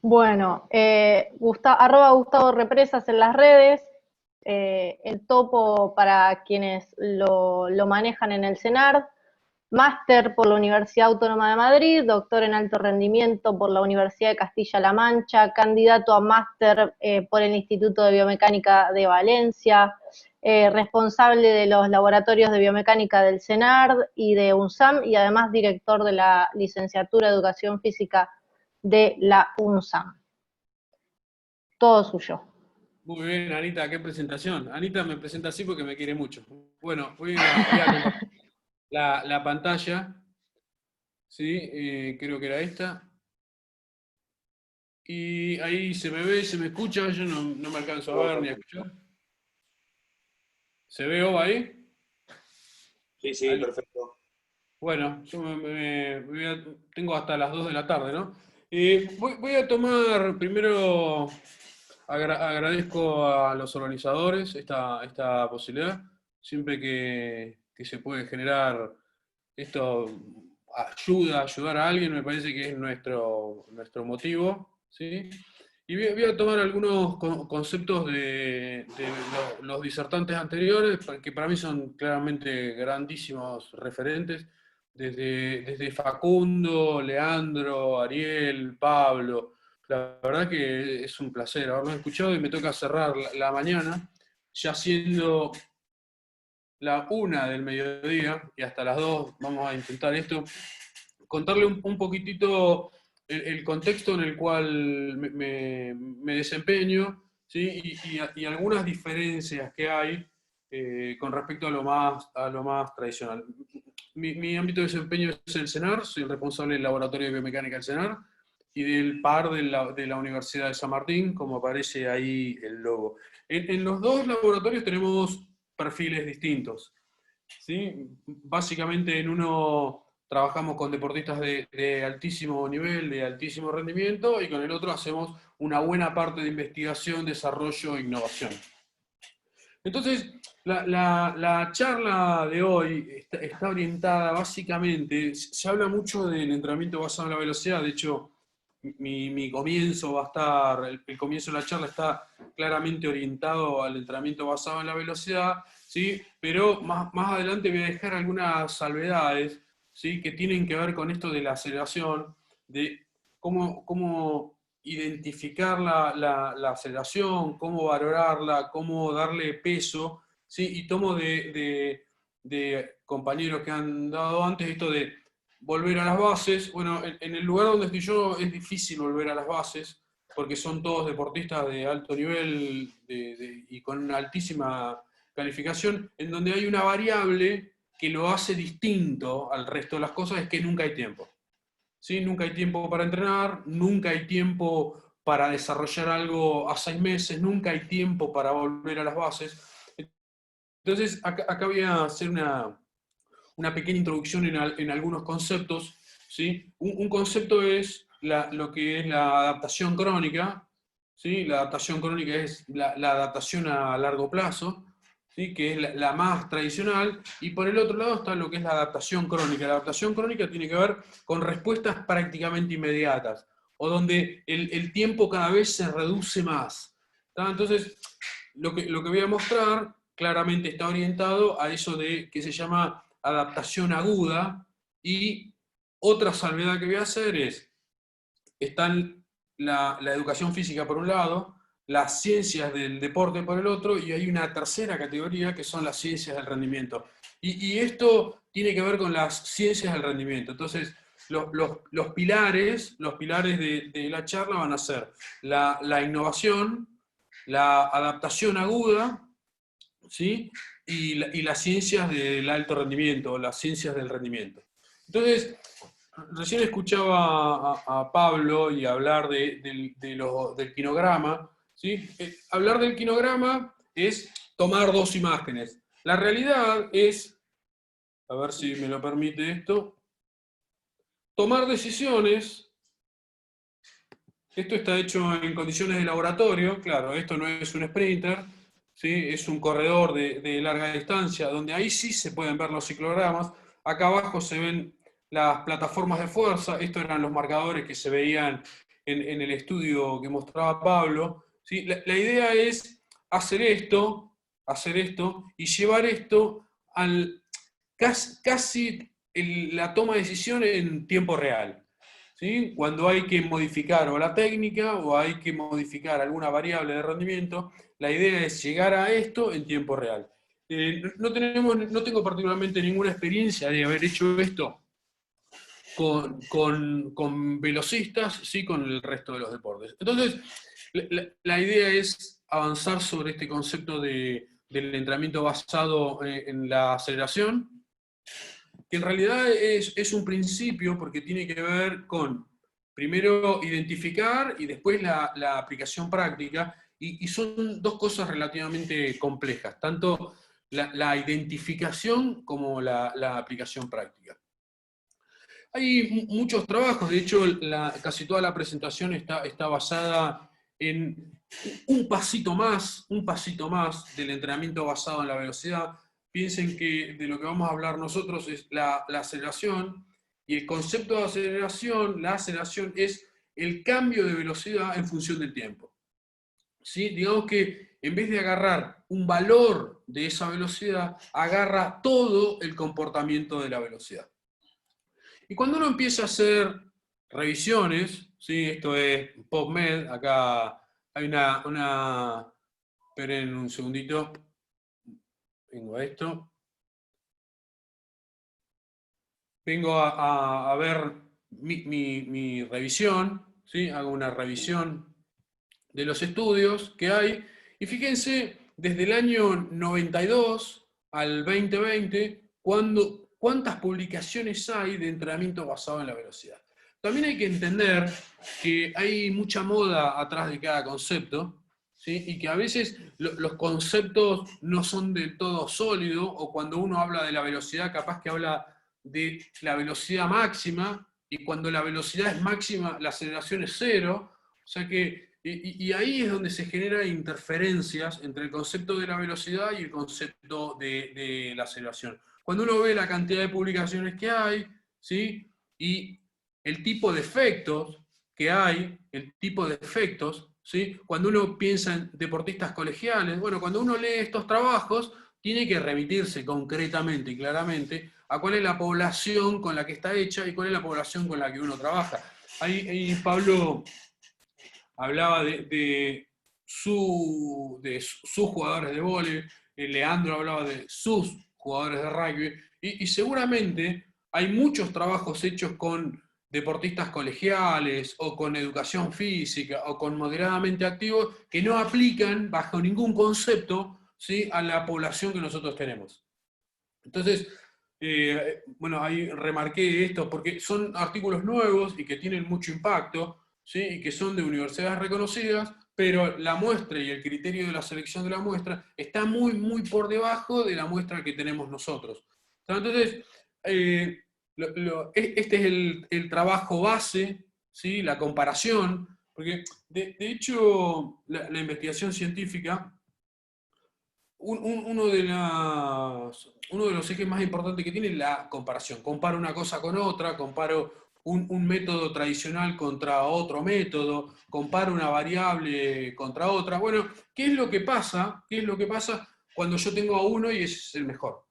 Bueno, arroba Gustavo Represas en las redes, el topo para quienes lo manejan en el CENARD, máster por la Universidad Autónoma de Madrid, doctor en alto rendimiento por la Universidad de Castilla-La Mancha, candidato a máster por el Instituto de Biomecánica de Valencia, responsable de los laboratorios de biomecánica del CENARD y de UNSAM, y además director de la licenciatura de Educación Física de la UNSAM. Todo suyo. Muy bien, Anita, qué presentación. Anita me presenta así porque me quiere mucho. Bueno, voy a compartir la pantalla. ¿Sí? Creo que era esta. Y ahí se me ve, se me escucha, yo no me alcanzo a ver ni a escuchar. ¿Se ve Oba ahí? Sí, sí, Ahí. perfecto. Bueno, yo tengo hasta las 2 de la tarde, ¿no? Voy a tomar primero, agradezco a los organizadores esta posibilidad. Siempre que se puede generar esto, ayudar a alguien, me parece que es nuestro motivo, ¿sí? Y voy a tomar algunos conceptos de los disertantes anteriores, que para mí son claramente grandísimos referentes, desde Facundo, Leandro, Ariel, Pablo. La verdad que es un placer haberlos escuchado y me toca cerrar la mañana, ya siendo la 1 del mediodía y hasta las 2 vamos a intentar esto, contarle un poquitito el contexto en el cual me desempeño, ¿sí? Y algunas diferencias que hay con respecto a lo más tradicional. Mi ámbito de desempeño es el CENAR, soy el responsable del Laboratorio de Biomecánica del CENAR y del PAR de la Universidad de San Martín, como aparece ahí el logo. En los dos laboratorios tenemos perfiles distintos, ¿sí? Básicamente en uno trabajamos con deportistas de altísimo nivel, de altísimo rendimiento, y con el otro hacemos una buena parte de investigación, desarrollo e innovación. Entonces, la charla de hoy está orientada básicamente, se habla mucho del entrenamiento basado en la velocidad, de hecho, mi comienzo va a estar, el comienzo de la charla está claramente orientado al entrenamiento basado en la velocidad, ¿sí? Pero más adelante voy a dejar algunas salvedades, ¿sí? Que tienen que ver con esto de la aceleración, de cómo identificar la aceleración, cómo valorarla, cómo darle peso, ¿sí? Y tomo de compañeros que han dado antes esto de volver a las bases. Bueno, en el lugar donde estoy yo es difícil volver a las bases, porque son todos deportistas de alto nivel y con una altísima calificación, en donde hay una variable que lo hace distinto al resto de las cosas, es que nunca hay tiempo. ¿Sí? Nunca hay tiempo para entrenar, nunca hay tiempo para desarrollar algo a 6 meses, nunca hay tiempo para volver a las bases. Entonces, acá voy a hacer una pequeña introducción en algunos conceptos, ¿sí? Un concepto es lo que es la adaptación crónica, ¿sí? La adaptación crónica es la adaptación a largo plazo, ¿sí? Que es la más tradicional, y por el otro lado está lo que es la adaptación crónica. La adaptación crónica tiene que ver con respuestas prácticamente inmediatas, o donde el tiempo cada vez se reduce más. ¿Tá? Entonces, lo que voy a mostrar claramente está orientado a eso de que se llama adaptación aguda, y otra salvedad que voy a hacer es, están la educación física por un lado, las ciencias del deporte por el otro, y hay una tercera categoría que son las ciencias del rendimiento. Y esto tiene que ver con las ciencias del rendimiento. Entonces, los pilares de la charla van a ser la innovación, la adaptación aguda, ¿sí? Y las ciencias del alto rendimiento, las ciencias del rendimiento. Entonces, recién escuchaba a Pablo y hablar del quinograma, ¿sí? Hablar del quinograma es tomar dos imágenes. La realidad es, a ver si me lo permite esto, tomar decisiones. Esto está hecho en condiciones de laboratorio, claro, esto no es un sprinter, ¿sí? Es un corredor de larga distancia, donde ahí sí se pueden ver los ciclogramas. Acá abajo se ven las plataformas de fuerza, estos eran los marcadores que se veían en el estudio que mostraba Pablo, ¿sí? La idea es hacer esto y llevar esto al casi la toma de decisión en tiempo real. ¿Sí? Cuando hay que modificar o la técnica o hay que modificar alguna variable de rendimiento, la idea es llegar a esto en tiempo real. No tengo particularmente ninguna experiencia de haber hecho esto con velocistas, sí con el resto de los deportes. Entonces, la idea es avanzar sobre este concepto del entrenamiento basado en la aceleración, que en realidad es un principio porque tiene que ver con, primero, identificar y después la aplicación práctica, y son dos cosas relativamente complejas, tanto la identificación como la aplicación práctica. Hay muchos trabajos, de hecho casi toda la presentación está basada en un pasito más del entrenamiento basado en la velocidad. Piensen que de lo que vamos a hablar nosotros es la aceleración, y el concepto de aceleración, la aceleración es el cambio de velocidad en función del tiempo. ¿Sí? Digamos que en vez de agarrar un valor de esa velocidad, agarra todo el comportamiento de la velocidad. Y cuando uno empieza a hacer revisiones, ¿sí? Esto es PubMed, acá hay esperen un segundito, vengo a esto. Vengo a ver mi revisión, ¿sí? Hago una revisión de los estudios que hay, y fíjense, desde el año 92 al 2020, cuántas publicaciones hay de entrenamiento basado en la velocidad. También hay que entender que hay mucha moda atrás de cada concepto, ¿sí? Y que a veces los conceptos no son del todo sólidos, o cuando uno habla de la velocidad, capaz que habla de la velocidad máxima, y cuando la velocidad es máxima, la aceleración es cero. O sea que, y ahí es donde se generan interferencias entre el concepto de la velocidad y el concepto de la aceleración. Cuando uno ve la cantidad de publicaciones que hay, ¿sí? Y el tipo de efectos que hay, ¿sí? Cuando uno piensa en deportistas colegiales, bueno, cuando uno lee estos trabajos, tiene que remitirse concretamente y claramente a cuál es la población con la que está hecha y cuál es la población con la que uno trabaja. Ahí Pablo hablaba de sus jugadores de vóley, Leandro hablaba de sus jugadores de rugby, y seguramente hay muchos trabajos hechos con deportistas colegiales, o con educación física, o con moderadamente activos, que no aplican bajo ningún concepto, ¿sí? A la población que nosotros tenemos. Entonces, bueno, ahí remarqué esto porque son artículos nuevos y que tienen mucho impacto, ¿sí? Y que son de universidades reconocidas, pero la muestra y el criterio de la selección de la muestra está muy, muy por debajo de la muestra que tenemos nosotros. Entonces, este es el trabajo base, ¿sí? La comparación, porque de hecho la investigación científica, uno de los ejes más importantes que tiene es la comparación. Comparo una cosa con otra, comparo un método tradicional contra otro método, comparo una variable contra otra. Bueno, ¿qué es lo que pasa? ¿Qué es lo que pasa cuando yo tengo a uno y ese es el mejor?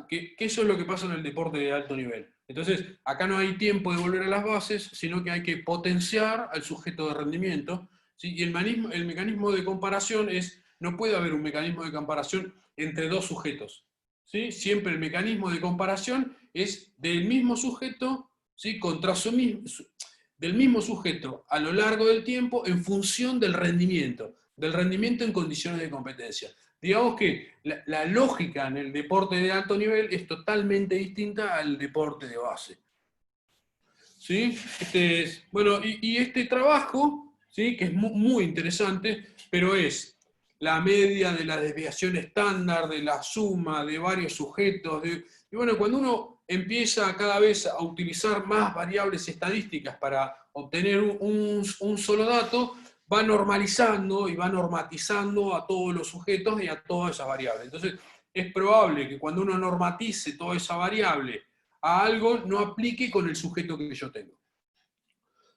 Que eso es lo que pasa en el deporte de alto nivel. Entonces, acá no hay tiempo de volver a las bases, sino que hay que potenciar al sujeto de rendimiento, ¿sí? Y el mecanismo de comparación es, no puede haber un mecanismo de comparación entre dos sujetos, ¿sí? Siempre el mecanismo de comparación es del mismo sujeto, ¿sí? Del mismo sujeto a lo largo del tiempo en función del rendimiento en condiciones de competencia. Digamos que la lógica en el deporte de alto nivel es totalmente distinta al deporte de base. ¿Sí? Bueno, y este trabajo, ¿sí? Que es muy interesante, pero es la media de la desviación estándar, de la suma de varios sujetos. Y bueno, cuando uno empieza cada vez a utilizar más variables estadísticas para obtener un solo dato, va normalizando y va normatizando a todos los sujetos y a todas esas variables. Entonces, es probable que cuando uno normatice toda esa variable a algo no aplique con el sujeto que yo tengo.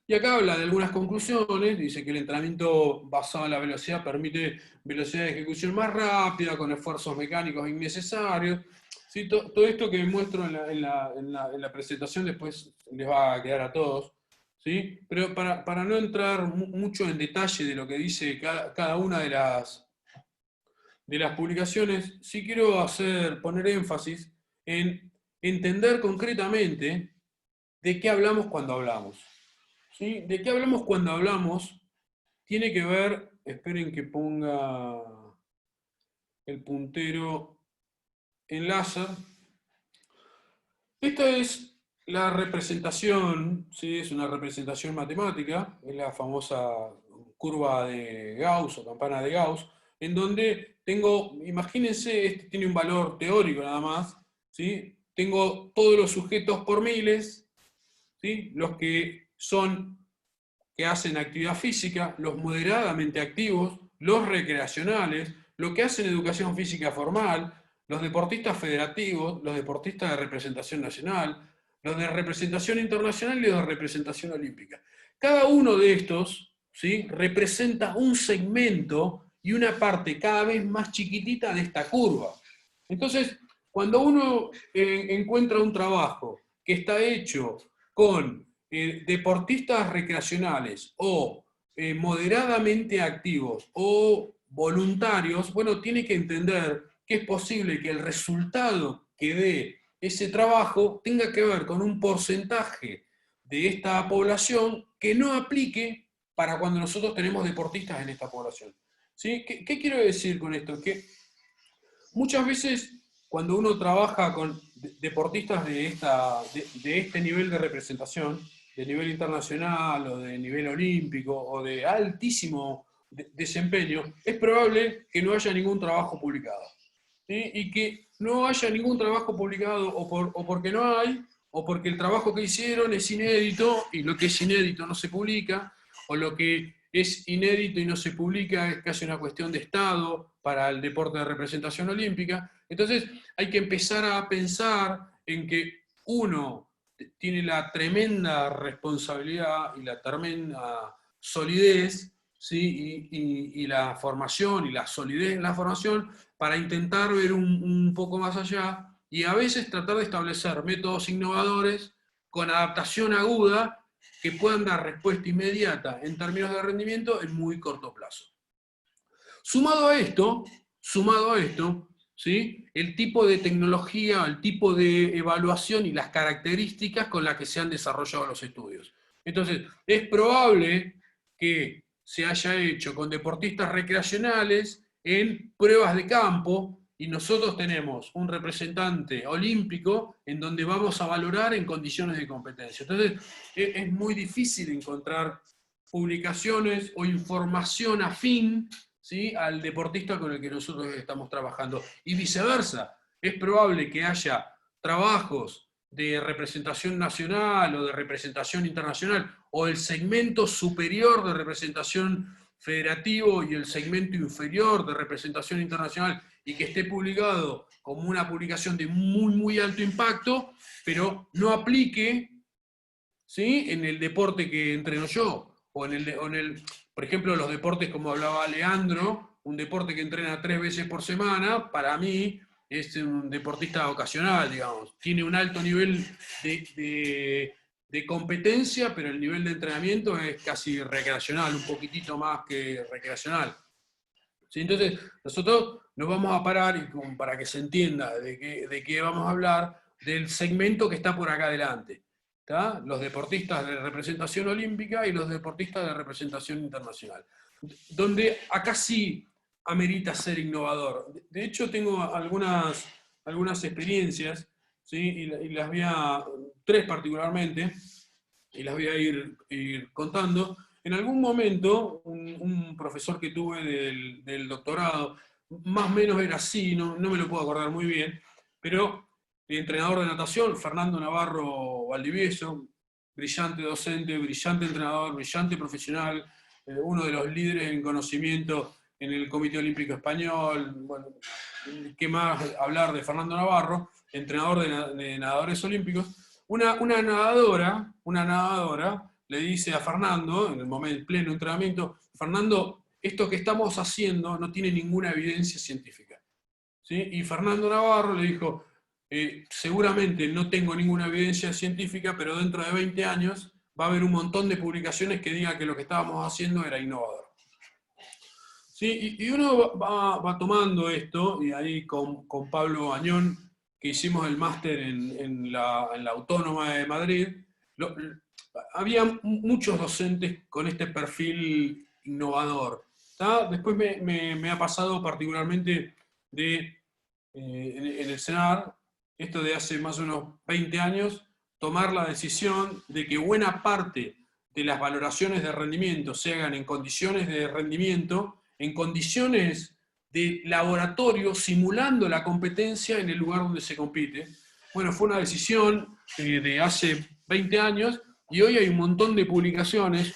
Y acá habla de algunas conclusiones, dice que el entrenamiento basado en la velocidad permite velocidad de ejecución más rápida, con esfuerzos mecánicos innecesarios. ¿Sí? Todo esto que muestro en la presentación después les va a quedar a todos. ¿Sí? Pero para no entrar mucho en detalle de lo que dice cada una de las publicaciones, sí quiero poner énfasis en entender concretamente de qué hablamos cuando hablamos. ¿Sí? ¿De qué hablamos cuando hablamos? Tiene que ver, esperen que ponga el puntero en láser. Esta es la representación, ¿sí? Es una representación matemática, es la famosa curva de Gauss o campana de Gauss, en donde tengo, imagínense, este tiene un valor teórico nada más, ¿sí? Tengo todos los sujetos por miles, ¿sí? Los que hacen actividad física, los moderadamente activos, los recreacionales, los que hacen educación física formal, los deportistas federativos, los deportistas de representación nacional, los de representación internacional y los de representación olímpica. Cada uno de estos, ¿sí?, representa un segmento y una parte cada vez más chiquitita de esta curva. Entonces, cuando uno encuentra un trabajo que está hecho con deportistas recreacionales o moderadamente activos o voluntarios, bueno, tiene que entender que es posible que el resultado que dé ese trabajo tenga que ver con un porcentaje de esta población que no aplique para cuando nosotros tenemos deportistas en esta población. ¿Sí? ¿Qué quiero decir con esto? Que muchas veces cuando uno trabaja con deportistas de este nivel de representación, de nivel internacional o de nivel olímpico o de altísimo desempeño, es probable que no haya ningún trabajo publicado. ¿Sí? Y que no haya ningún trabajo publicado o porque no hay, o porque el trabajo que hicieron es inédito y lo que es inédito no se publica, o lo que es inédito y no se publica es casi una cuestión de Estado para el deporte de representación olímpica. Entonces hay que empezar a pensar en que uno tiene la tremenda responsabilidad y la tremenda solidez, ¿sí? y la formación y la solidez en la formación para intentar ver un poco más allá y a veces tratar de establecer métodos innovadores con adaptación aguda que puedan dar respuesta inmediata en términos de rendimiento en muy corto plazo. Sumado a esto, ¿sí?, el tipo de tecnología, el tipo de evaluación y las características con las que se han desarrollado los estudios. Entonces, es probable que se haya hecho con deportistas recreacionales en pruebas de campo, y nosotros tenemos un representante olímpico en donde vamos a valorar en condiciones de competencia. Entonces, es muy difícil encontrar publicaciones o información afín, ¿sí?, al deportista con el que nosotros estamos trabajando. Y viceversa, es probable que haya trabajos de representación nacional o de representación internacional, o el segmento superior de representación federativo y el segmento inferior de representación internacional, y que esté publicado como una publicación de muy, muy alto impacto, pero no aplique, ¿sí?, en el deporte que entreno yo, o en el, por ejemplo, los deportes como hablaba Leandro, un deporte que entrena 3 veces por semana, para mí es un deportista ocasional, digamos. Tiene un alto nivel de competencia, pero el nivel de entrenamiento es casi recreacional, un poquitito más que recreacional. ¿Sí? Entonces, nosotros nos vamos a parar, y para que se entienda de qué vamos a hablar, del segmento que está por acá adelante. ¿Tá? Los deportistas de representación olímpica y los deportistas de representación internacional. Donde acá sí amerita ser innovador. De hecho, tengo algunas experiencias, ¿sí?, y las voy a, 3 particularmente, y las voy a ir contando. En algún momento, un profesor que tuve del doctorado, más o menos era así, no me lo puedo acordar muy bien, pero el entrenador de natación, Fernando Navarro Valdivieso, brillante docente, brillante entrenador, brillante profesional, uno de los líderes en conocimiento en el Comité Olímpico Español. Bueno, ¿qué más hablar de Fernando Navarro? entrenador de nadadores olímpicos, una nadadora le dice a Fernando, en el momento pleno entrenamiento, Fernando, esto que estamos haciendo no tiene ninguna evidencia científica. ¿Sí? Y Fernando Navarro le dijo, seguramente no tengo ninguna evidencia científica, pero dentro de 20 años va a haber un montón de publicaciones que digan que lo que estábamos haciendo era innovador. ¿Sí? Y uno va tomando esto, y ahí con Pablo Añón, que hicimos el máster en la Autónoma de Madrid, había muchos docentes con este perfil innovador. ¿Tá? Después me ha pasado particularmente en el CENAR, esto de hace más o menos 20 años, tomar la decisión de que buena parte de las valoraciones de rendimiento se hagan en condiciones de rendimiento, en condiciones de laboratorio, simulando la competencia en el lugar donde se compite. Bueno, fue una decisión de hace 20 años, y hoy hay un montón de publicaciones,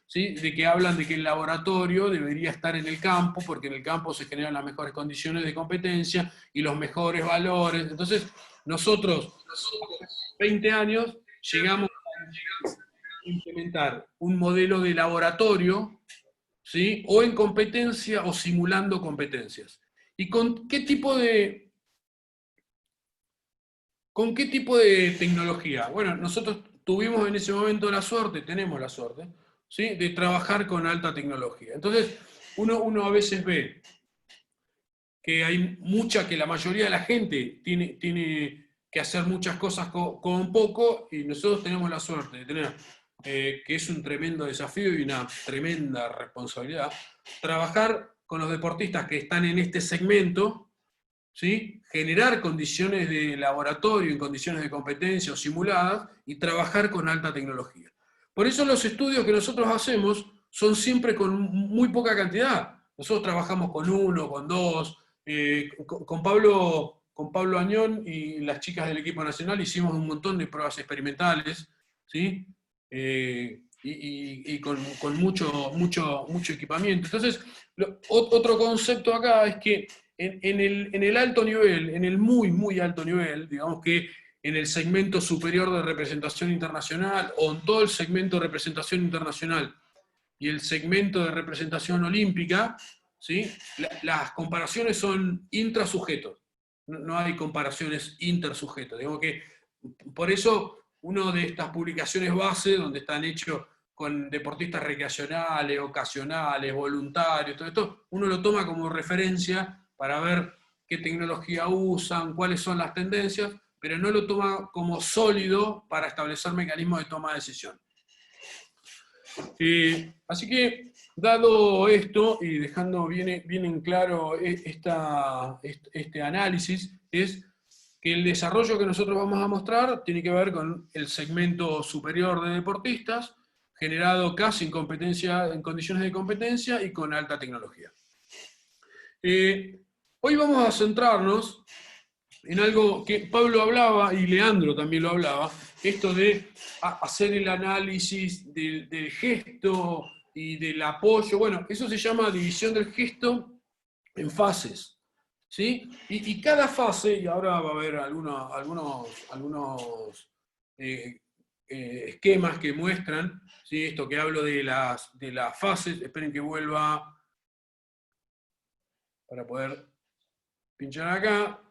¿sí? De que hablan de que el laboratorio debería estar en el campo, porque en el campo se generan las mejores condiciones de competencia y los mejores valores. Entonces, nosotros, 20 años, llegamos a implementar un modelo de laboratorio, ¿sí? O en competencia o simulando competencias. ¿Y con qué tipo de tecnología? Bueno, nosotros tuvimos en ese momento tenemos la suerte, ¿sí? De trabajar con alta tecnología. Entonces, uno a veces ve que que la mayoría de la gente tiene que hacer muchas cosas con poco, y nosotros tenemos la suerte de tener, que es un tremendo desafío y una tremenda responsabilidad, trabajar con los deportistas que están en este segmento, ¿sí? Generar condiciones de laboratorio en condiciones de competencia o simuladas, y trabajar con alta tecnología. Por eso los estudios que nosotros hacemos son siempre con muy poca cantidad. Nosotros trabajamos con 1, con 2, con Pablo Añón y las chicas del equipo nacional hicimos un montón de pruebas experimentales, ¿sí? Y con mucho equipamiento. Entonces, otro concepto acá es que en el alto nivel, en el muy alto nivel, digamos que en el segmento superior de representación internacional, o en todo el segmento de representación internacional y el segmento de representación olímpica, ¿sí? Las comparaciones son intrasujetos, no hay comparaciones intersujetos. Digamos que por eso una de estas publicaciones base, donde están hechos con deportistas recreacionales, ocasionales, voluntarios, todo esto, uno lo toma como referencia para ver qué tecnología usan, cuáles son las tendencias, pero no lo toma como sólido para establecer mecanismos de toma de decisión. Así que, dado esto, y dejando bien en claro este análisis, es que el desarrollo que nosotros vamos a mostrar tiene que ver con el segmento superior de deportistas, generado casi en condiciones de competencia y con alta tecnología. Hoy vamos a centrarnos en algo que Pablo hablaba, y Leandro también lo hablaba, esto de hacer el análisis del gesto y del apoyo. Bueno, eso se llama división del gesto en fases, ¿sí? Y cada fase, y ahora va a haber algunos esquemas que muestran, ¿sí? Esto que hablo de las fases. Esperen que vuelva para poder pinchar acá.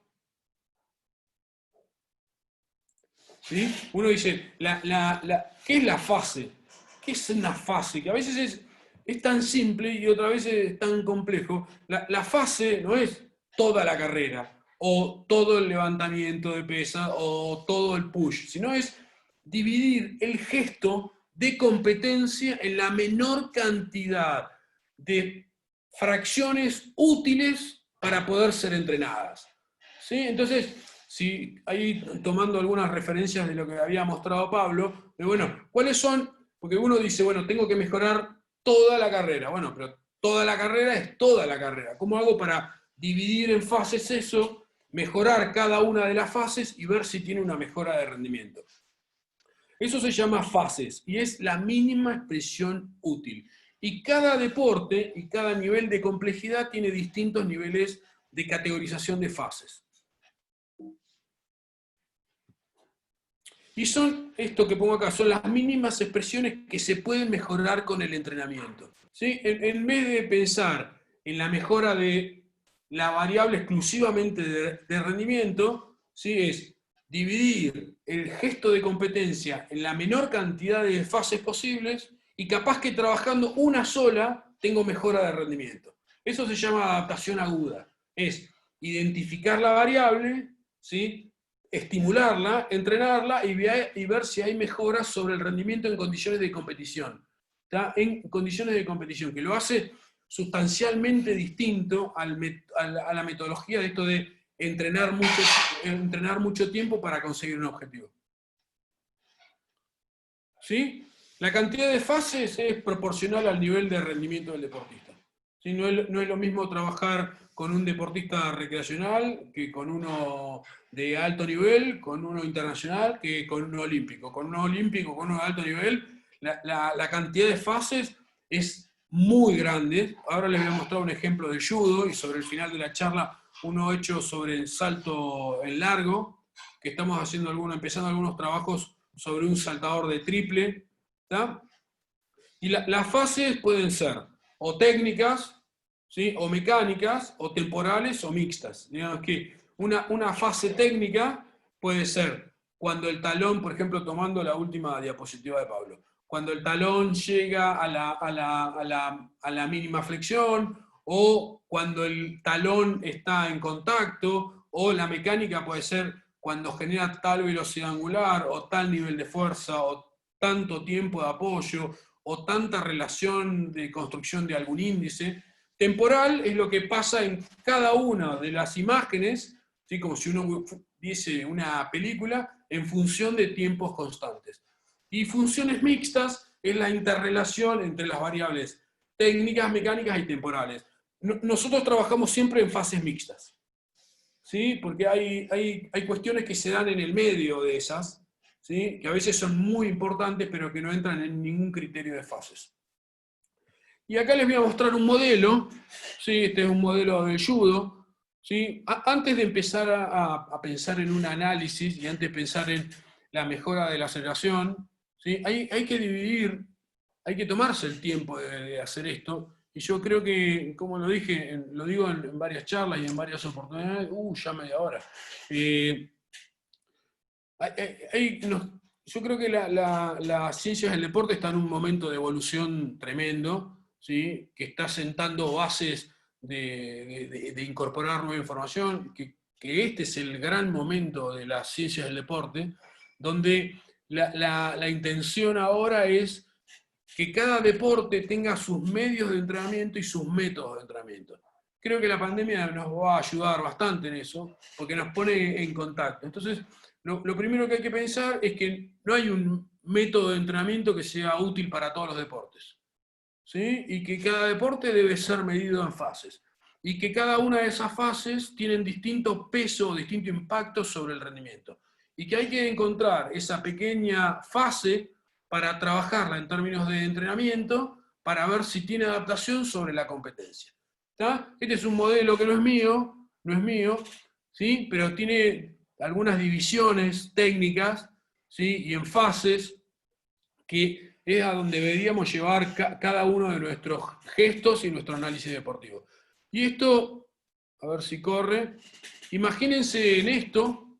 ¿Sí? Uno dice, ¿qué es la fase? ¿Qué es una fase? Que a veces es tan simple y otras veces es tan complejo. La fase no es toda la carrera, o todo el levantamiento de pesa, o todo el push, sino es dividir el gesto de competencia en la menor cantidad de fracciones útiles para poder ser entrenadas. ¿Sí? Entonces, sí, ahí tomando algunas referencias de lo que había mostrado Pablo, de bueno, ¿cuáles son? Porque uno dice, bueno, tengo que mejorar toda la carrera. Bueno, pero toda la carrera es toda la carrera. ¿Cómo hago para dividir en fases eso, mejorar cada una de las fases y ver si tiene una mejora de rendimiento? Eso se llama fases y es la mínima expresión útil. Y cada deporte y cada nivel de complejidad tiene distintos niveles de categorización de fases. Y son, esto que pongo acá, son las mínimas expresiones que se pueden mejorar con el entrenamiento. ¿Sí? En vez de pensar en la mejora de la variable exclusivamente de rendimiento, ¿sí? Es dividir el gesto de competencia en la menor cantidad de fases posibles y capaz que trabajando una sola tengo mejora de rendimiento. Eso se llama adaptación aguda. Es identificar la variable, ¿sí? Estimularla, entrenarla y ver si hay mejoras sobre el rendimiento en condiciones de competición. ¿Tá? En condiciones de competición, que lo hace sustancialmente distinto a la metodología de esto de entrenar mucho tiempo para conseguir un objetivo. ¿Sí? La cantidad de fases es proporcional al nivel de rendimiento del deportista. ¿Sí? No es lo mismo trabajar con un deportista recreacional que con uno de alto nivel, con uno internacional, que con uno olímpico. Con uno olímpico, con uno de alto nivel, la cantidad de fases es muy grande. Ahora les voy a mostrar un ejemplo de judo y sobre el final de la charla uno hecho sobre el salto en largo, que estamos empezando algunos trabajos sobre un saltador de triple. ¿Tá? Y las fases pueden ser o técnicas, ¿sí? O mecánicas, o temporales, o mixtas. Digamos que una fase técnica puede ser cuando el talón, por ejemplo, tomando la última diapositiva de Pablo, cuando el talón llega a la mínima flexión, o cuando el talón está en contacto, o la mecánica puede ser cuando genera tal velocidad angular, o tal nivel de fuerza, o tanto tiempo de apoyo, o tanta relación de construcción de algún índice. Temporal es lo que pasa en cada una de las imágenes, ¿sí? Como si uno viese una película, en función de tiempos constantes. Y funciones mixtas es la interrelación entre las variables técnicas, mecánicas y temporales. Nosotros trabajamos siempre en fases mixtas, ¿sí? Porque hay cuestiones que se dan en el medio de esas, ¿sí? Que a veces son muy importantes, pero que no entran en ningún criterio de fases. Y acá les voy a mostrar un modelo, ¿sí? Este es un modelo del judo, ¿sí? Antes de empezar a pensar en un análisis y antes de pensar en la mejora de la aceleración, ¿sí? Hay que dividir, hay que tomarse el tiempo de hacer esto. Y yo creo que, como lo dije, lo digo en varias charlas y en varias oportunidades, ya media hora. Yo creo que las ciencias del deporte están en un momento de evolución tremendo, ¿sí? Que está sentando bases de incorporar nueva información, que este es el gran momento de las ciencias del deporte, donde la intención ahora es que cada deporte tenga sus medios de entrenamiento y sus métodos de entrenamiento. Creo que la pandemia nos va a ayudar bastante en eso, porque nos pone en contacto. Entonces, lo primero que hay que pensar es que no hay un método de entrenamiento que sea útil para todos los deportes, ¿sí? Y que cada deporte debe ser medido en fases. Y que cada una de esas fases tienen distinto peso, distinto impacto sobre el rendimiento. Y que hay que encontrar esa pequeña fase para trabajarla en términos de entrenamiento, para ver si tiene adaptación sobre la competencia. ¿Tá? Este es un modelo que no es mío, ¿sí? Pero tiene algunas divisiones técnicas, ¿sí? Y en fases que es a donde deberíamos llevar cada uno de nuestros gestos y nuestro análisis deportivo. Y esto, a ver si corre, imagínense en esto,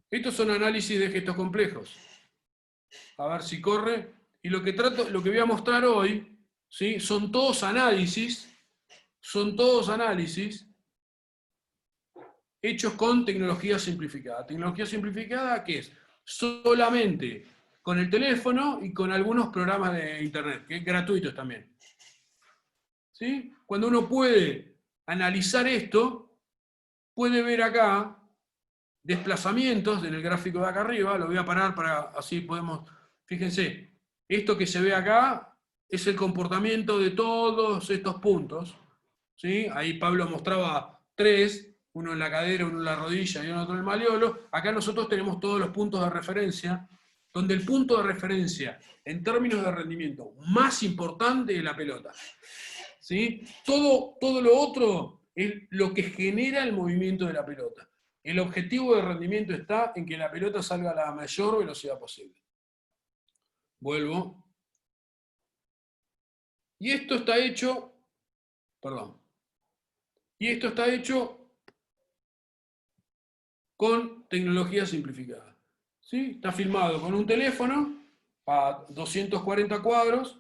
estos son análisis de gestos complejos. A ver si corre. Y lo que voy a mostrar hoy, ¿sí? Son todos análisis hechos con tecnología simplificada. Tecnología simplificada, ¿qué es? Solamente con el teléfono y con algunos programas de internet, que es gratuitos también. ¿Sí? Cuando uno puede analizar esto, puede ver acá desplazamientos en el gráfico de acá arriba, lo voy a parar para así podemos, fíjense, esto que se ve acá es el comportamiento de todos estos puntos, ¿sí? Ahí Pablo mostraba 3, uno en la cadera, uno en la rodilla y otro en el malleolo. Acá nosotros tenemos todos los puntos de referencia, donde el punto de referencia en términos de rendimiento más importante es la pelota, ¿sí? Todo lo otro es lo que genera el movimiento de la pelota. El objetivo de rendimiento está en que la pelota salga a la mayor velocidad posible. Vuelvo. Y esto está hecho, perdón, y esto está hecho con tecnología simplificada. ¿Sí? Está filmado con un teléfono a 240 cuadros,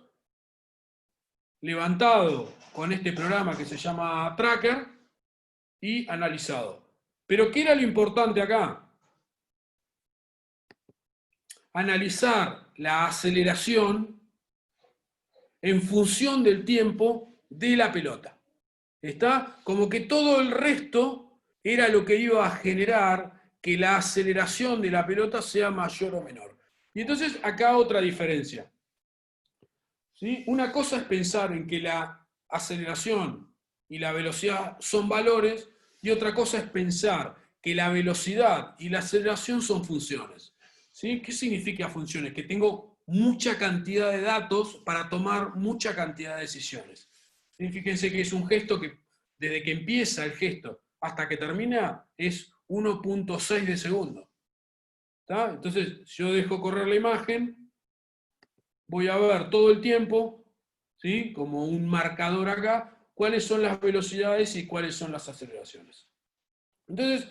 levantado con este programa que se llama Tracker y analizado. Pero ¿qué era lo importante acá? Analizar la aceleración en función del tiempo de la pelota. ¿Está? Como que todo el resto era lo que iba a generar que la aceleración de la pelota sea mayor o menor. Y entonces acá otra diferencia. ¿Sí? Una cosa es pensar en que la aceleración y la velocidad son valores, y otra cosa es pensar que la velocidad y la aceleración son funciones. ¿Sí? ¿Qué significa funciones? Que tengo mucha cantidad de datos para tomar mucha cantidad de decisiones. ¿Sí? Fíjense que es un gesto que desde que empieza el gesto hasta que termina es 1.6 de segundo. ¿Está? Entonces yo dejo correr la imagen, voy a ver todo el tiempo, ¿sí? Como un marcador acá, cuáles son las velocidades y cuáles son las aceleraciones. Entonces,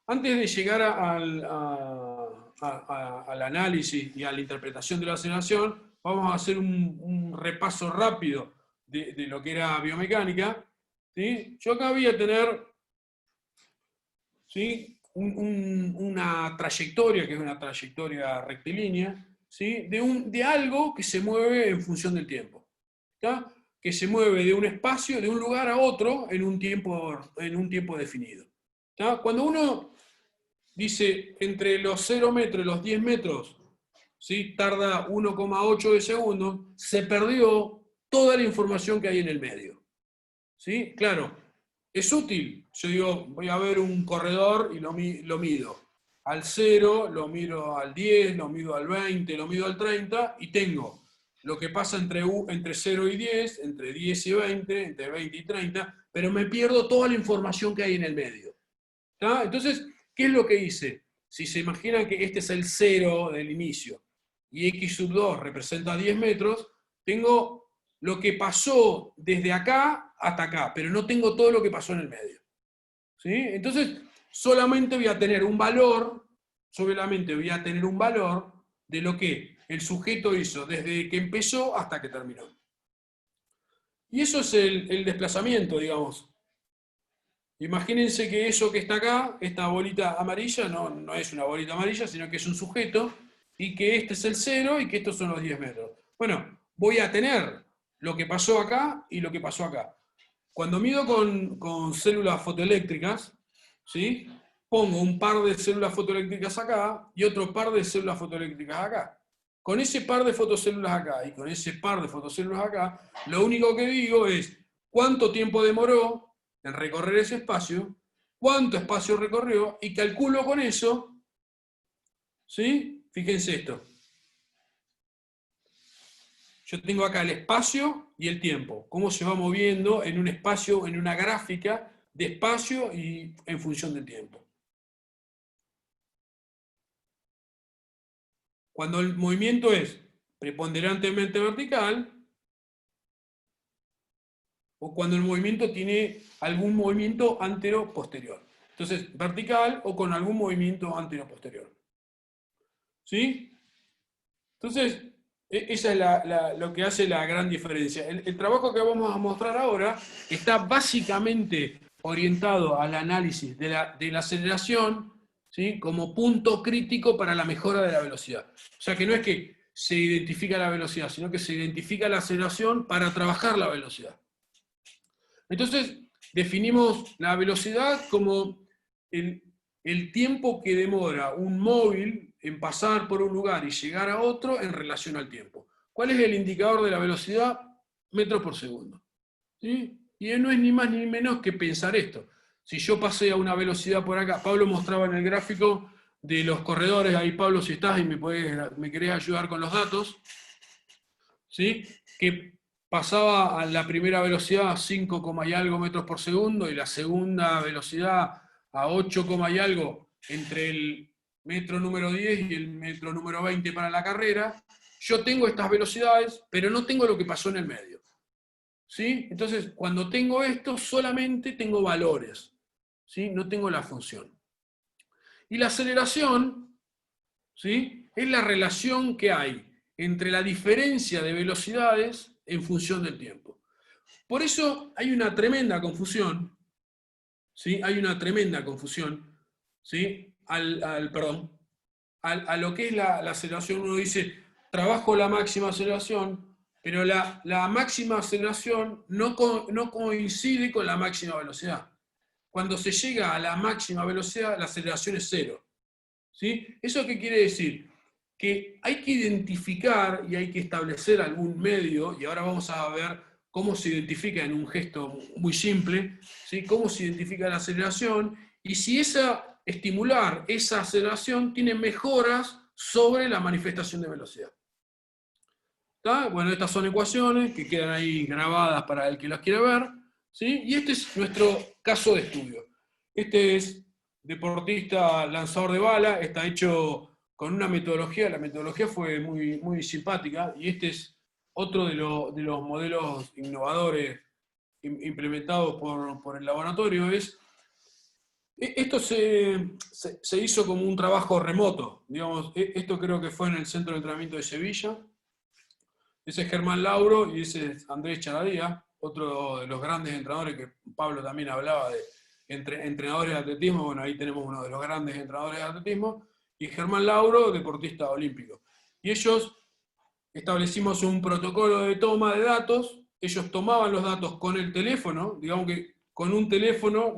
antes de llegar al análisis y a la interpretación de la aceleración, vamos a hacer un repaso rápido de lo que era biomecánica. ¿Sí? Yo acá voy a tener, ¿sí?, una trayectoria, que es una trayectoria rectilínea, ¿sí?, de algo que se mueve en función del tiempo. ¿Está? Que se mueve de un espacio, de un lugar a otro, en un tiempo definido. ¿Está? Cuando uno dice entre los 0 metros y los 10 metros, ¿sí?, tarda 1,8 de segundo, se perdió toda la información que hay en el medio. ¿Sí? Claro, es útil. Yo digo, voy a ver un corredor y lo mido. Al 0, lo miro al 10, lo mido al 20, lo mido al 30, y tengo lo que pasa entre 0 y 10, entre 10 y 20, entre 20 y 30, pero me pierdo toda la información que hay en el medio. ¿Está? Entonces, ¿qué es lo que hice? Si se imaginan que este es el 0 del inicio y x sub 2 representa 10 metros, tengo lo que pasó desde acá hasta acá, pero no tengo todo lo que pasó en el medio. ¿Sí? Entonces, solamente voy a tener un valor de lo que el sujeto hizo desde que empezó hasta que terminó. Y eso es el desplazamiento, digamos. Imagínense que eso que está acá, esta bolita amarilla, no es una bolita amarilla, sino que es un sujeto, y que este es el 0 y que estos son los 10 metros. Bueno, voy a tener lo que pasó acá y lo que pasó acá. Cuando mido con células fotoeléctricas, ¿sí?, pongo un par de células fotoeléctricas acá y otro par de células fotoeléctricas acá. Con ese par de fotocélulas acá y con ese par de fotocélulas acá, lo único que digo es cuánto tiempo demoró en recorrer ese espacio, cuánto espacio recorrió, y calculo con eso, ¿sí? Fíjense esto. Yo tengo acá el espacio y el tiempo, cómo se va moviendo en un espacio, en una gráfica de espacio y en función del tiempo. Cuando el movimiento es preponderantemente vertical, o cuando el movimiento tiene algún movimiento antero-posterior. Entonces, vertical o con algún movimiento antero-posterior. ¿Sí? Entonces, esa es lo que hace la gran diferencia. El trabajo que vamos a mostrar ahora está básicamente orientado al análisis de la aceleración, ¿sí?, como punto crítico para la mejora de la velocidad. O sea que no es que se identifica la velocidad, sino que se identifica la aceleración para trabajar la velocidad. Entonces, definimos la velocidad como el tiempo que demora un móvil en pasar por un lugar y llegar a otro en relación al tiempo. ¿Cuál es el indicador de la velocidad? Metros por segundo. ¿Sí? Y no es ni más ni menos que pensar esto. Si yo pasé a una velocidad por acá, Pablo mostraba en el gráfico de los corredores, ahí Pablo, si estás y me querés ayudar con los datos, ¿sí?, que pasaba a la primera velocidad 5, y algo metros por segundo y la segunda velocidad a 8, y algo entre el metro número 10 y el metro número 20 para la carrera, yo tengo estas velocidades, pero no tengo lo que pasó en el medio. ¿Sí? Entonces, cuando tengo esto, solamente tengo valores, ¿sí? No tengo la función. Y la aceleración, ¿sí? Es la relación que hay entre la diferencia de velocidades en función del tiempo. Por eso hay una tremenda confusión, ¿sí? Hay una tremenda confusión, ¿sí? A lo que es la aceleración. Uno dice, trabajo la máxima aceleración, pero la máxima aceleración no coincide con la máxima velocidad. Cuando se llega a la máxima velocidad, la aceleración es cero. ¿Sí? ¿Eso qué quiere decir? Que hay que identificar y hay que establecer algún medio, y ahora vamos a ver cómo se identifica en un gesto muy simple, ¿sí? Cómo se identifica la aceleración, y si estimular esa aceleración tiene mejoras sobre la manifestación de velocidad. ¿Está? Bueno, estas son ecuaciones que quedan ahí grabadas para el que las quiera ver, ¿sí? Y este es nuestro caso de estudio. Este es deportista lanzador de bala, está hecho con una metodología, la metodología fue muy, muy simpática, y este es otro de los modelos innovadores implementados por el laboratorio. Esto se hizo como un trabajo remoto, digamos, esto creo que fue en el Centro de Entrenamiento de Sevilla. Ese es Germán Lauro y ese es Andrés Charadía, otro de los grandes entrenadores que Pablo también hablaba de entrenadores de atletismo. Bueno, ahí tenemos uno de los grandes entrenadores de atletismo, y Germán Lauro, deportista olímpico. Y ellos establecimos un protocolo de toma de datos. Ellos tomaban los datos con el teléfono, digamos que con un teléfono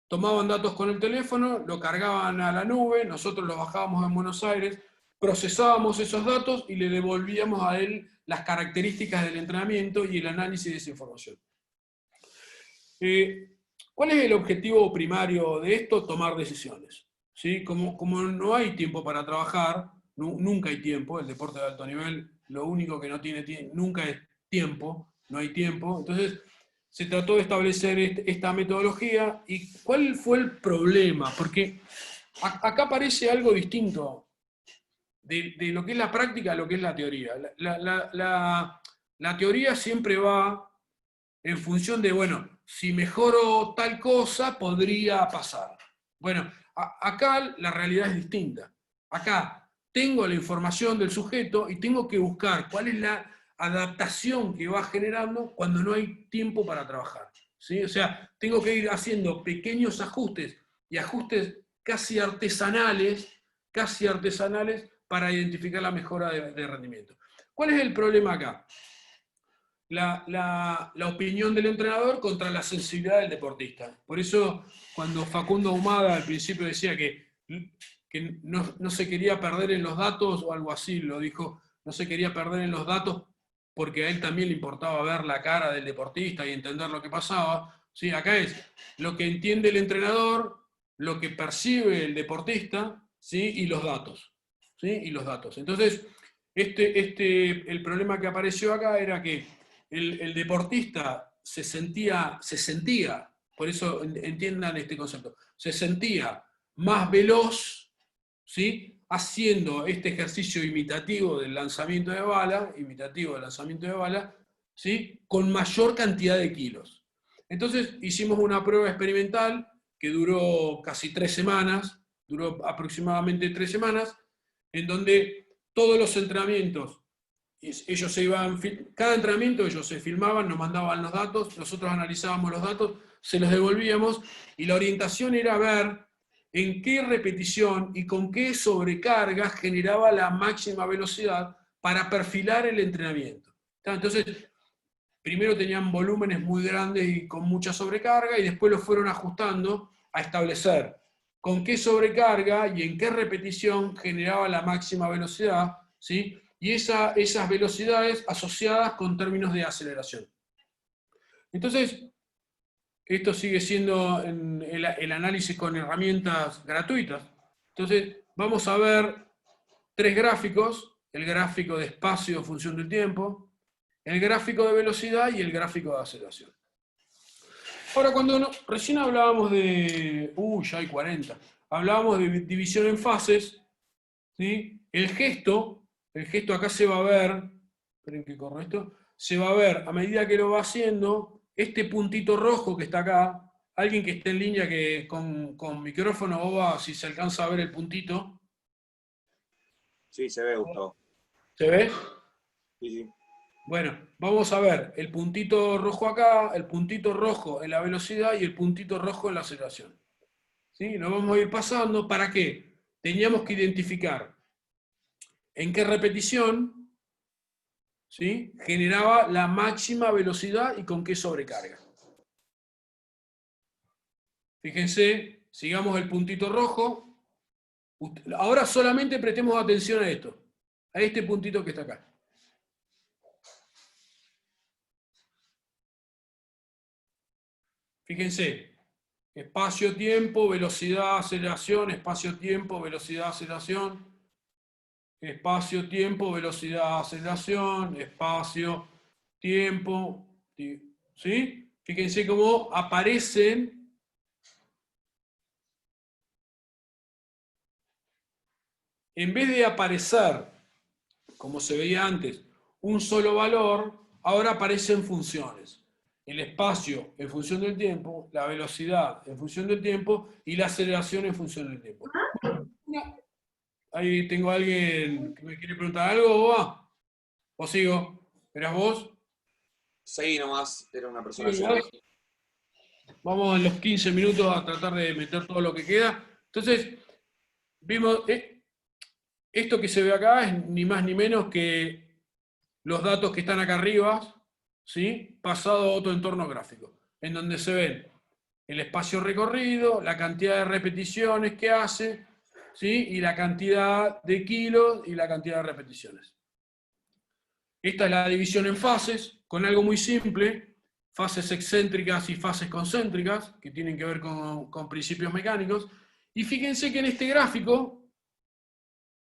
tomaban datos con el teléfono, lo cargaban a la nube, nosotros los bajábamos en Buenos Aires, procesábamos esos datos y le devolvíamos a él las características del entrenamiento y el análisis de esa información. ¿Cuál es el objetivo primario de esto? Tomar decisiones. ¿Sí? Como no hay tiempo para trabajar, nunca hay tiempo, el deporte de alto nivel, lo único que no tiene nunca es tiempo, no hay tiempo. Entonces, se trató de establecer esta metodología. ¿Y cuál fue el problema? Porque acá aparece algo distinto de lo que es la práctica a lo que es la teoría. La teoría siempre va en función de, bueno, si mejoro tal cosa, podría pasar. Bueno, acá la realidad es distinta. Acá tengo la información del sujeto y tengo que buscar cuál es la adaptación que va generando cuando no hay tiempo para trabajar. ¿Sí? O sea, tengo que ir haciendo pequeños ajustes y ajustes casi artesanales para identificar la mejora de rendimiento. ¿Cuál es el problema acá? La opinión del entrenador contra la sensibilidad del deportista. Por eso, cuando Facundo Ahumada al principio decía que no se quería perder en los datos, o algo así, lo dijo, no se quería perder en los datos porque a él también le importaba ver la cara del deportista y entender lo que pasaba. ¿Sí? Acá es lo que entiende el entrenador, lo que percibe el deportista, ¿sí? Y los datos. ¿Sí? Y los datos. Entonces, el problema que apareció acá era que el deportista se sentía, por eso entiendan este concepto, se sentía más veloz, ¿sí? Haciendo este ejercicio imitativo del lanzamiento de bala, ¿sí? Con mayor cantidad de kilos. Entonces hicimos una prueba experimental que duró casi 3 semanas, duró aproximadamente 3 semanas, en donde todos los entrenamientos, ellos cada entrenamiento ellos se filmaban, nos mandaban los datos, nosotros analizábamos los datos, se los devolvíamos, y la orientación era ver en qué repetición y con qué sobrecarga generaba la máxima velocidad para perfilar el entrenamiento. Entonces, primero tenían volúmenes muy grandes y con mucha sobrecarga, y después los fueron ajustando a establecer con qué sobrecarga y en qué repetición generaba la máxima velocidad, ¿sí? Y esas velocidades asociadas con términos de aceleración. Entonces, esto sigue siendo el análisis con herramientas gratuitas. Entonces, vamos a ver 3 gráficos: el gráfico de espacio en función del tiempo, el gráfico de velocidad y el gráfico de aceleración. Ahora, recién hablábamos de... ya hay 40. Hablábamos de división en fases, ¿sí? El gesto acá se va a ver, esperen que corro esto, se va a ver a medida que lo va haciendo, este puntito rojo que está acá, alguien que esté en línea que con micrófono, Oba, si se alcanza a ver el puntito. Sí, se ve, Gustavo. ¿Se ve? Sí, sí. Bueno, vamos a ver el puntito rojo acá, el puntito rojo en la velocidad y el puntito rojo en la aceleración. ¿Sí? Lo vamos a ir pasando. ¿Para qué? Teníamos que identificar en qué repetición, ¿sí?, generaba la máxima velocidad y con qué sobrecarga. Fíjense, sigamos el puntito rojo. Ahora solamente prestemos atención a esto, a este puntito que está acá. Fíjense, espacio-tiempo, velocidad, aceleración, espacio-tiempo, velocidad, aceleración, espacio-tiempo, velocidad, aceleración, espacio-tiempo, ¿sí? Fíjense cómo aparecen en vez de aparecer, como se veía antes, un solo valor, ahora aparecen funciones. El espacio en función del tiempo, la velocidad en función del tiempo y la aceleración en función del tiempo. Ahí tengo a alguien que me quiere preguntar algo, ¿o ¿o sigo? ¿Eras vos? Seguí nomás, era una persona Sí, ayudando. vamos en los 15 minutos a tratar de meter todo lo que queda. Entonces, vimos, esto que se ve acá es ni más ni menos que los datos que están acá arriba, ¿sí?, pasado a otro entorno gráfico, en donde se ven el espacio recorrido, la cantidad de repeticiones que hace, ¿sí?, y la cantidad de kilos y la cantidad de repeticiones. Esta es la división en fases, con algo muy simple, fases excéntricas y fases concéntricas, que tienen que ver con principios mecánicos. Y fíjense que en este gráfico,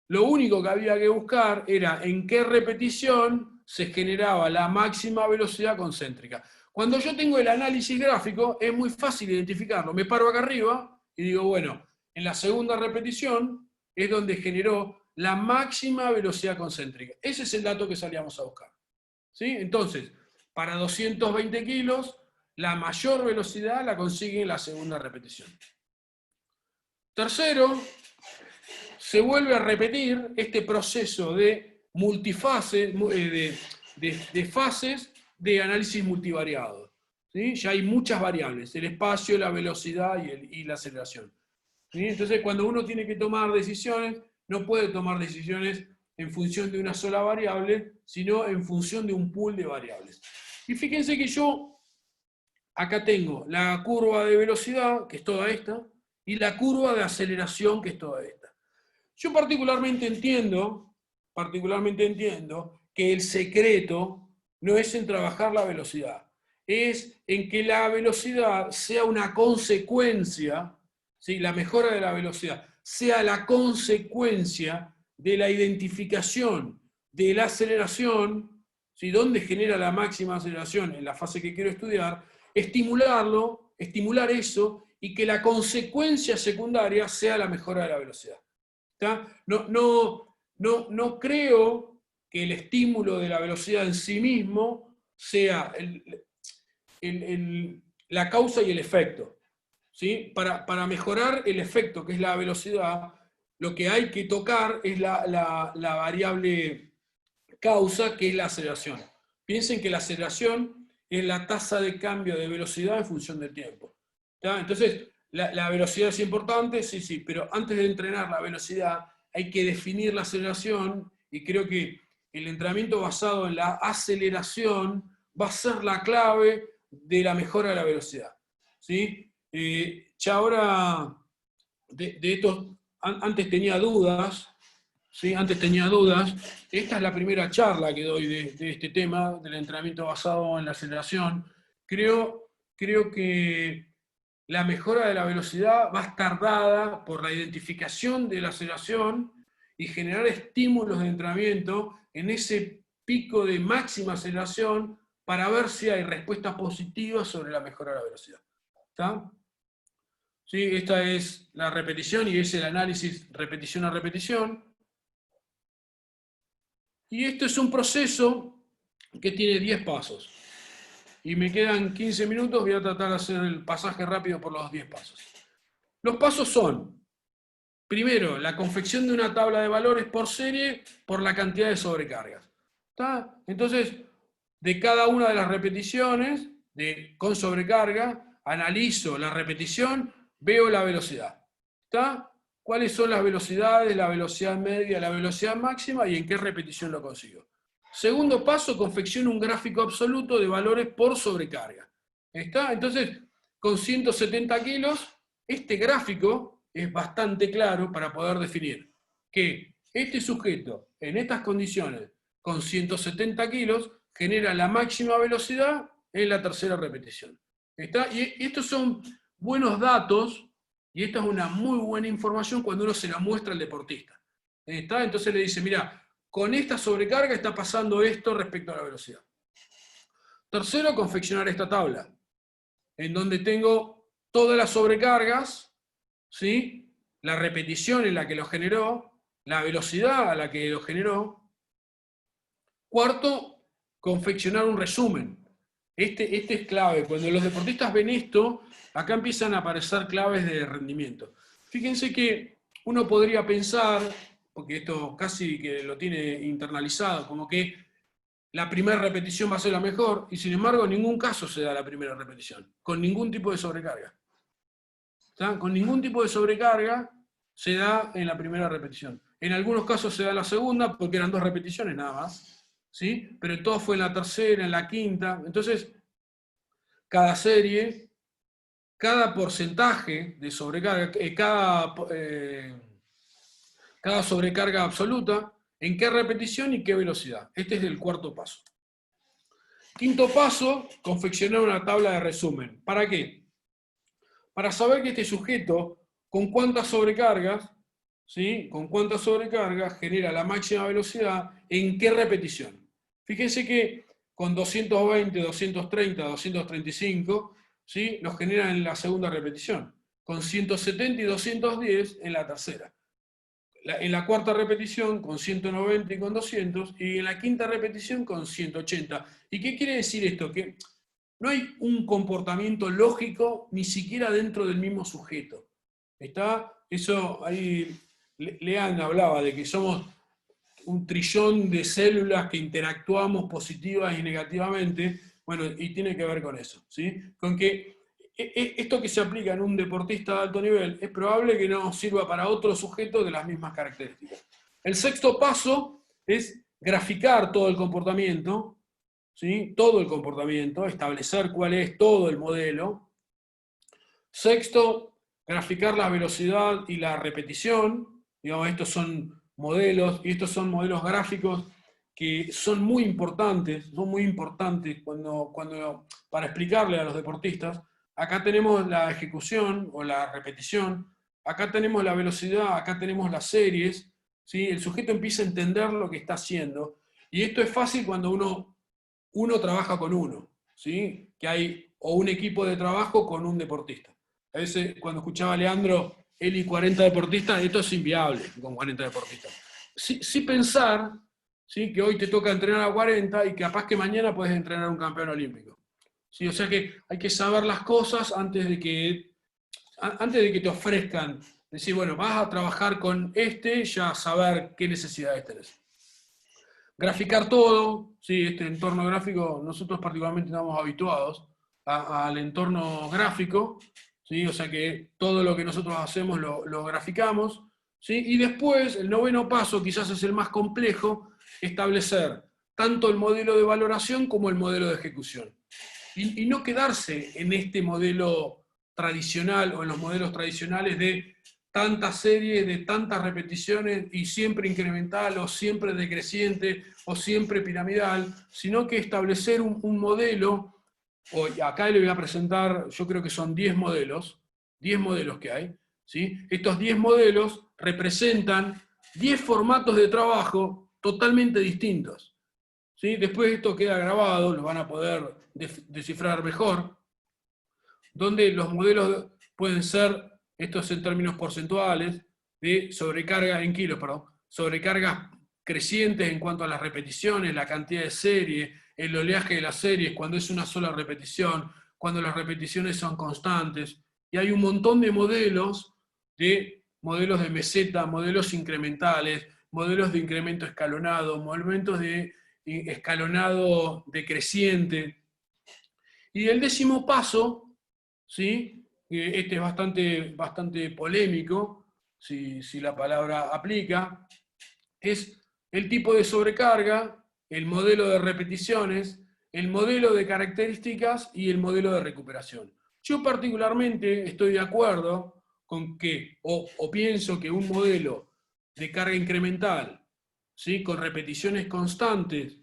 lo único que había que buscar era en qué repetición se generaba la máxima velocidad concéntrica. Cuando yo tengo el análisis gráfico, es muy fácil identificarlo. Me paro acá arriba y digo, bueno, en la segunda repetición es donde generó la máxima velocidad concéntrica. Ese es el dato que salíamos a buscar. ¿Sí? Entonces, para 220 kilos, la mayor velocidad la consigue en la segunda repetición. Tercero, se vuelve a repetir este proceso de multifase, de fases de análisis multivariado. ¿Sí? Ya hay muchas variables, el espacio, la velocidad y la aceleración. ¿Sí? Entonces, cuando uno tiene que tomar decisiones, no puede tomar decisiones en función de una sola variable, sino en función de un pool de variables. Y fíjense que yo acá tengo la curva de velocidad, que es toda esta, y la curva de aceleración, que es toda esta. Yo particularmente entiendo que el secreto no es en trabajar la velocidad, es en que la velocidad sea una consecuencia, ¿sí?, la mejora de la velocidad sea la consecuencia de la identificación de la aceleración, ¿sí?, dónde genera la máxima aceleración en la fase que quiero estudiar, estimular eso y que la consecuencia secundaria sea la mejora de la velocidad. No creo que el estímulo de la velocidad en sí mismo sea la causa y el efecto. ¿Sí? Para mejorar el efecto, que es la velocidad, lo que hay que tocar es la variable causa, que es la aceleración. Piensen que la aceleración es la tasa de cambio de velocidad en función del tiempo. ¿Está? Entonces, la velocidad es importante, sí, pero antes de entrenar la velocidad hay que definir la aceleración, y creo que el entrenamiento basado en la aceleración va a ser la clave de la mejora de la velocidad. ¿Sí? Ya ahora, de estos, antes tenía dudas, ¿sí? Esta es la primera charla que doy de este tema, del entrenamiento basado en la aceleración. Creo que la mejora de la velocidad va a estar dada por la identificación de la aceleración y generar estímulos de entrenamiento en ese pico de máxima aceleración para ver si hay respuestas positivas sobre la mejora de la velocidad. ¿Está? ¿Sí? Esta es la repetición y es el análisis repetición a repetición. Y esto es un proceso que tiene 10 pasos. Y me quedan 15 minutos, voy a tratar de hacer el pasaje rápido por los 10 pasos. Los pasos son, primero, la confección de una tabla de valores por serie por la cantidad de sobrecargas. ¿Está? Entonces, de cada una de las repeticiones con sobrecarga, analizo la repetición, veo la velocidad. ¿Está? ¿Cuáles son las velocidades, la velocidad media, la velocidad máxima y en qué repetición lo consigo? Segundo paso, confecciono un gráfico absoluto de valores por sobrecarga. ¿Está? Entonces, con 170 kilos, este gráfico es bastante claro para poder definir que este sujeto, en estas condiciones, con 170 kilos, genera la máxima velocidad en la tercera repetición. ¿Está? Y estos son buenos datos, y esta es una muy buena información cuando uno se la muestra al deportista. ¿Está? Entonces le dice, mira, con esta sobrecarga está pasando esto respecto a la velocidad. Tercero, confeccionar esta tabla, en donde tengo todas las sobrecargas, ¿sí? La repetición en la que lo generó, la velocidad a la que lo generó. Cuarto, confeccionar un resumen. Este es clave. Cuando los deportistas ven esto, acá empiezan a aparecer claves de rendimiento. Fíjense que uno podría pensar, porque esto casi que lo tiene internalizado, como que la primera repetición va a ser la mejor, y sin embargo en ningún caso se da la primera repetición, con ningún tipo de sobrecarga. ¿Está? Con ningún tipo de sobrecarga se da en la primera repetición. En algunos casos se da en la segunda, porque eran 2 repeticiones nada más, ¿sí? Pero todo fue en la tercera, en la quinta. Entonces, cada serie, cada porcentaje de sobrecarga, cada sobrecarga absoluta, en qué repetición y qué velocidad. Este es el cuarto paso. Quinto paso, confeccionar una tabla de resumen. ¿Para qué? Para saber que este sujeto, con cuántas sobrecargas, ¿sí? Con cuántas sobrecargas genera la máxima velocidad, en qué repetición. Fíjense que con 220, 230, 235, ¿sí? Los generan en la segunda repetición. Con 170 y 210 en la tercera. En la cuarta repetición con 190 y con 200, y en la quinta repetición con 180. ¿Y qué quiere decir esto? Que no hay un comportamiento lógico ni siquiera dentro del mismo sujeto. ¿Está? Eso ahí Leandro hablaba de que somos un trillón de células que interactuamos positivas y negativamente. Bueno, y tiene que ver con eso, ¿sí? Con que esto que se aplica en un deportista de alto nivel es probable que no sirva para otro sujeto de las mismas características. El sexto paso es graficar todo el comportamiento, ¿sí? Todo el comportamiento, establecer cuál es todo el modelo. Sexto, graficar la velocidad y la repetición. Digamos, estos son modelos, y estos son modelos gráficos que son muy importantes para explicarle a los deportistas. Acá tenemos la ejecución o la repetición, acá tenemos la velocidad, acá tenemos las series, ¿sí? El sujeto empieza a entender lo que está haciendo, y esto es fácil cuando uno trabaja con uno, ¿sí? Que hay o un equipo de trabajo con un deportista. A veces cuando escuchaba a Leandro, él y 40 deportistas, esto es inviable con 40 deportistas. Sí pensar, ¿sí? Que hoy te toca entrenar a 40 y capaz que mañana puedes entrenar a un campeón olímpico. ¿Sí? O sea que hay que saber las cosas antes de que te ofrezcan. Decir, bueno, vas a trabajar con ya saber qué necesidades tenés. Graficar todo, ¿sí? Este entorno gráfico, nosotros particularmente estamos habituados al entorno gráfico, ¿sí? O sea que todo lo que nosotros hacemos lo graficamos, ¿sí? Y después, el noveno paso, quizás es el más complejo, establecer tanto el modelo de valoración como el modelo de ejecución. Y no quedarse en este modelo tradicional o en los modelos tradicionales de tantas series, de tantas repeticiones y siempre incremental o siempre decreciente o siempre piramidal, sino que establecer un modelo. Acá le voy a presentar, yo creo que son 10 modelos que hay, ¿sí? Estos 10 modelos representan 10 formatos de trabajo totalmente distintos, ¿sí? Después esto queda grabado, lo van a poder descifrar mejor. donde los modelos pueden ser, estos en términos porcentuales, de sobrecarga en kilos, perdón, sobrecargas crecientes en cuanto a las repeticiones, la cantidad de series, el oleaje de las series, cuando es una sola repetición, cuando las repeticiones son constantes, y hay un montón de modelos de meseta, modelos incrementales, modelos de incremento escalonado, modelos de escalonado decreciente. Y el 10º paso, ¿sí? Este es bastante polémico, si la palabra aplica, es el tipo de sobrecarga, el modelo de repeticiones, el modelo de características y el modelo de recuperación. Yo particularmente estoy de acuerdo con que, o pienso que un modelo de carga incremental, ¿sí? Con repeticiones constantes,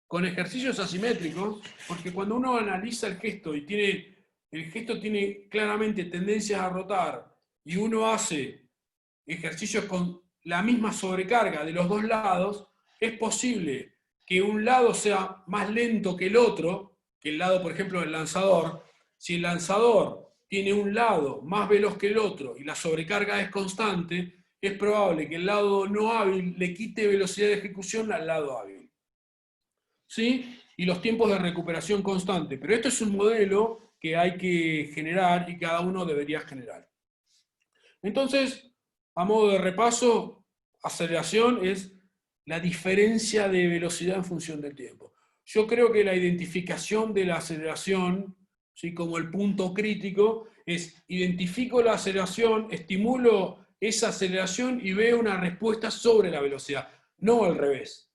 con ejercicios asimétricos, porque cuando uno analiza el gesto y el gesto tiene claramente tendencias a rotar, y uno hace ejercicios con la misma sobrecarga de los dos lados, es posible que un lado sea más lento que el lado, por ejemplo, del lanzador. Si el lanzador tiene un lado más veloz que el otro y la sobrecarga es constante, es probable que el lado no hábil le quite velocidad de ejecución al lado hábil. ¿Sí? Y los tiempos de recuperación constante. Pero esto es un modelo que hay que generar y cada uno debería generar. Entonces, a modo de repaso, aceleración es la diferencia de velocidad en función del tiempo. Yo creo que la identificación de la aceleración, ¿sí? Como el punto crítico, es identifico la aceleración, estimulo esa aceleración y veo una respuesta sobre la velocidad, no al revés.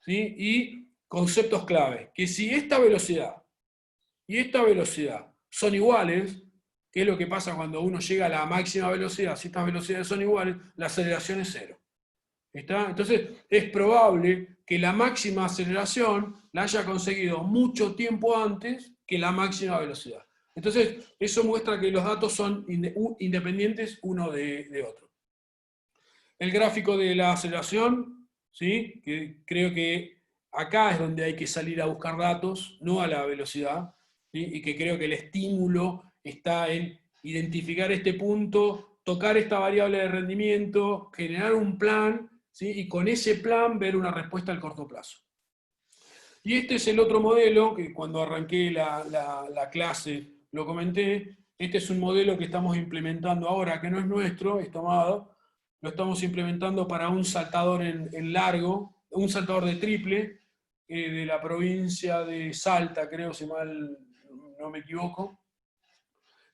¿Sí? Y conceptos clave, que si esta velocidad y esta velocidad son iguales, ¿qué es lo que pasa cuando uno llega a la máxima velocidad? Si estas velocidades son iguales, la aceleración es 0. ¿Está? Entonces, es probable que la máxima aceleración la haya conseguido mucho tiempo antes que la máxima velocidad. Entonces, eso muestra que los datos son independientes uno de otro. El gráfico de la aceleración, ¿sí? Que creo que acá es donde hay que salir a buscar datos, no a la velocidad, ¿sí? Y que creo que el estímulo está en identificar este punto, tocar esta variable de rendimiento, generar un plan, ¿sí? Y con ese plan ver una respuesta al corto plazo. Y este es el otro modelo, que cuando arranqué la clase lo comenté. Este es un modelo que estamos implementando ahora, que no es nuestro, es tomado. Lo estamos implementando para un saltador en largo, un saltador de triple, de la provincia de Salta, creo, si mal no me equivoco,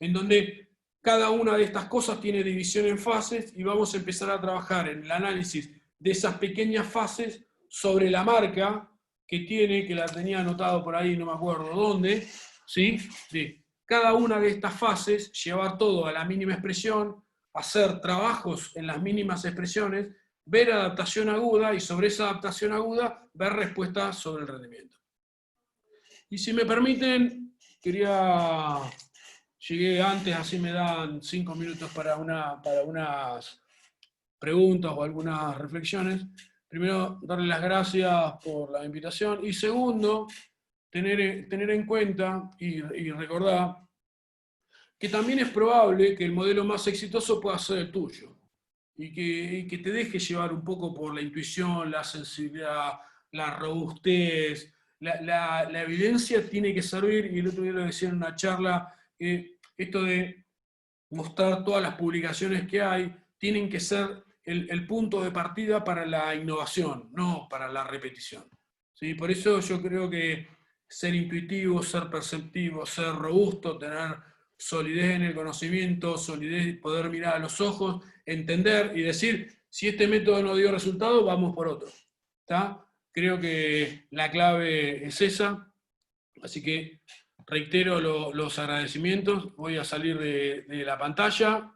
en donde cada una de estas cosas tiene división en fases y vamos a empezar a trabajar en el análisis de esas pequeñas fases sobre la marca que tiene, que la tenía anotado por ahí, no me acuerdo dónde, ¿sí? De cada una de estas fases, llevar todo a la mínima expresión, hacer trabajos en las mínimas expresiones, ver adaptación aguda y sobre esa adaptación aguda ver respuestas sobre el rendimiento. Y si me permiten, llegué antes, así me dan 5 minutos para unas preguntas o algunas reflexiones. Primero, darle las gracias por la invitación. Y segundo, tener en cuenta y recordar que también es probable que el modelo más exitoso pueda ser el tuyo. Y que te deje llevar un poco por la intuición, la sensibilidad, la robustez. La evidencia tiene que servir, y el otro día lo decía en una charla, esto de mostrar todas las publicaciones que hay, tienen que ser el punto de partida para la innovación, no para la repetición. ¿Sí? Por eso yo creo que ser intuitivo, ser perceptivo, ser robusto, tener solidez en el conocimiento, solidez, poder mirar a los ojos, entender y decir, si este método no dio resultado, vamos por otro. ¿Está? Creo que la clave es esa, así que reitero los agradecimientos, voy a salir de la pantalla,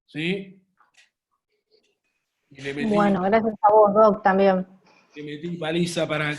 ¿sí? Y Bueno, gracias a vos, Doc, también. le metí paliza para